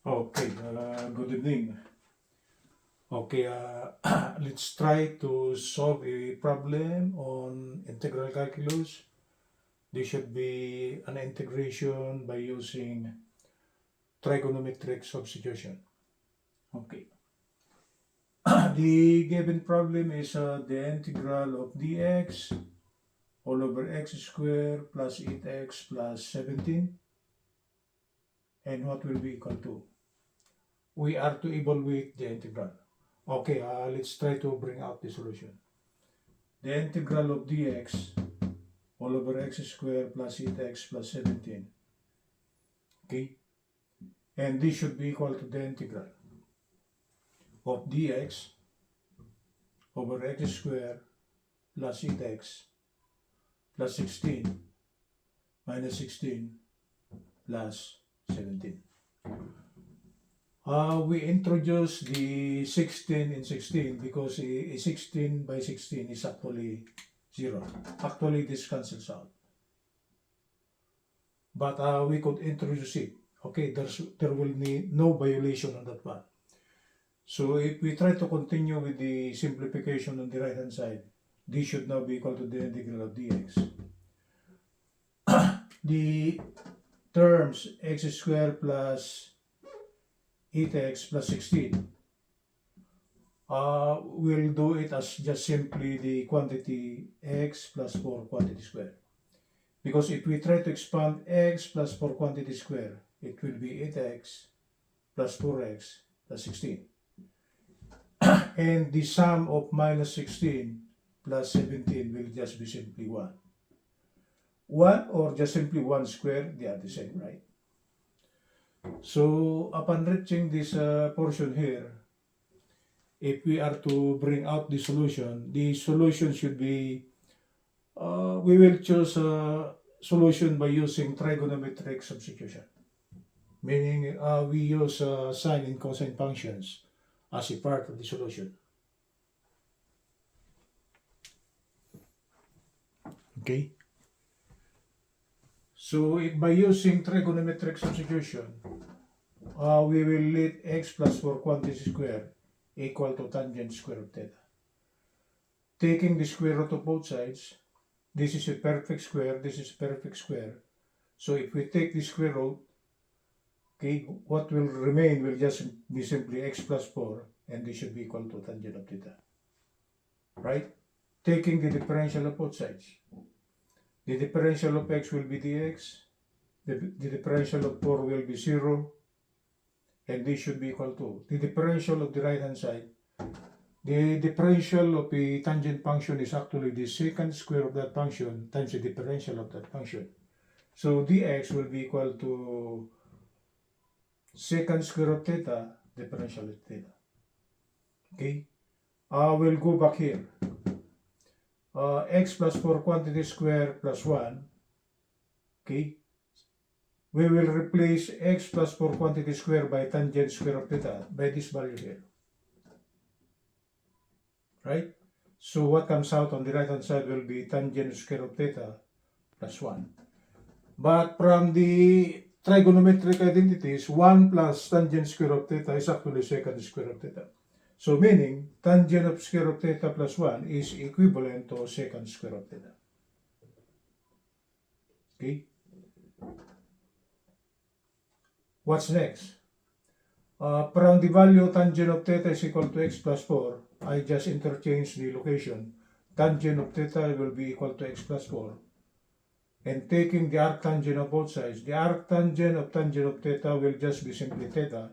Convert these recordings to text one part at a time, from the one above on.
Okay, good evening. Okay, let's try to solve a problem on integral calculus. This should be an integration by using trigonometric substitution. Okay. The given problem is the integral of dx all over x squared plus 8x plus 17. And what will be equal to? We are to evaluate the integral. Okay, let's try to bring out the solution. The integral of dx all over x squared plus 8x plus 17. Okay? And this should be equal to the integral of dx over x squared plus 8x plus 16 minus 16 plus 17. We introduce the 16 in 16 because a 16 by 16 is actually 0. Actually, this cancels out. But we could introduce it. Okay, there will be no violation on that one. So if we try to continue with the simplification on the right hand side, this should now be equal to the integral of dx. The terms x squared plus 8x plus 16, we'll do it as just simply the quantity x plus 4 quantity square. Because if we try to expand x plus 4 quantity square, it will be 8x plus 4x plus 16. And the sum of minus 16 plus 17 will just be simply 1. 1 or just simply 1 square, they are the same, right? So upon reaching this portion here, if we are to bring out the solution should be, we will choose a solution by using trigonometric substitution. Meaning we use sine and cosine functions as a part of the solution. Okay? So if by using trigonometric substitution, we will let x plus 4 quantity square equal to tangent square of theta. Taking the square root of both sides, this is a perfect square, this is a perfect square. So if we take the square root, okay, what will remain will just be simply x plus 4, and this should be equal to tangent of theta. Right? Taking the differential of both sides. The differential of x will be dx, the differential of 4 will be 0, and this should be equal to the differential of the right hand side. The differential of the tangent function is actually the secant square of that function times the differential of that function. So dx will be equal to secant square of theta, differential of theta. Okay? We'll go back here. X plus 4 quantity square plus 1. Okay? We will replace x plus 4 quantity square by tangent square of theta by this value here. Right? So what comes out on the right hand side will be tangent square of theta plus 1. But from the trigonometric identities, 1 plus tangent square of theta is actually secant square of theta. So meaning, tangent of square of theta plus 1 is equivalent to secant square of theta. Okay? What's next? From the value tangent of theta is equal to x plus 4, I just interchange the location. Tangent of theta will be equal to x plus 4. And taking the arctangent of both sides, the arctangent of tangent of theta will just be simply theta.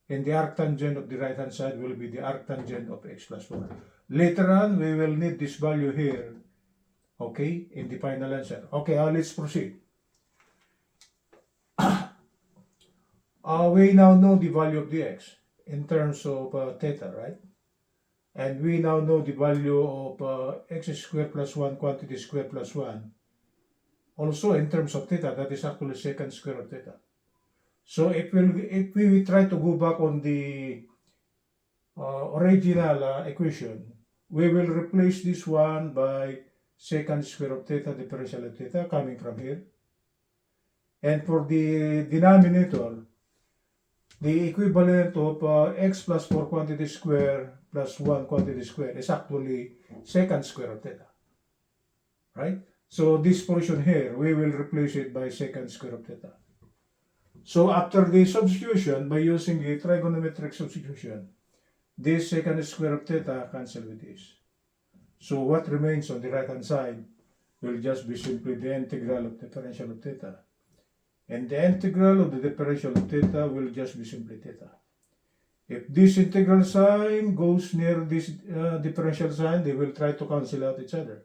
And the arctangent of the right hand side will be the arctangent of x plus 4. Later on, we will need this value here, okay, in the final answer. Okay, let's proceed. We now know the value of dx in terms of theta, right? And we now know the value of x squared plus 1 quantity square plus 1. Also in terms of theta, that is actually secant square of theta. So if we try to go back on the original equation, we will replace this one by secant square of theta differential of theta coming from here. And for the denominator, the equivalent of x plus 4 quantity square plus 1 quantity square is actually secant square of theta. Right? So this portion here, we will replace it by secant square of theta. So after the substitution, by using the trigonometric substitution, this secant square of theta cancel with this. So what remains on the right hand side will just be simply the integral of differential of theta. And the integral of the differential of theta will just be simply theta. If this integral sign goes near this differential sign, they will try to cancel out each other.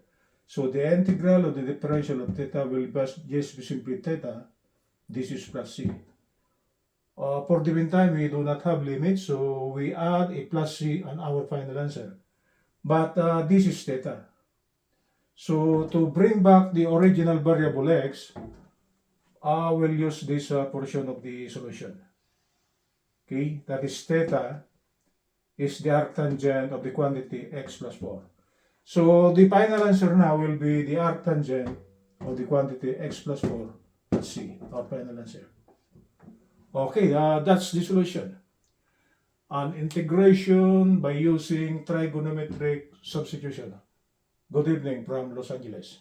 So the integral of the differential of theta will just be simply theta. This is plus c. For the meantime, we do not have limits, so we add a plus c on our final answer. But this is theta. So to bring back the original variable x, I will use this portion of the solution. Okay, that is theta is the arctangent of the quantity x plus 4. So the final answer now will be the arctangent of the quantity x plus 4 plus c, our final answer. Okay, that's the solution. An integration by using trigonometric substitution. Good evening from Los Angeles.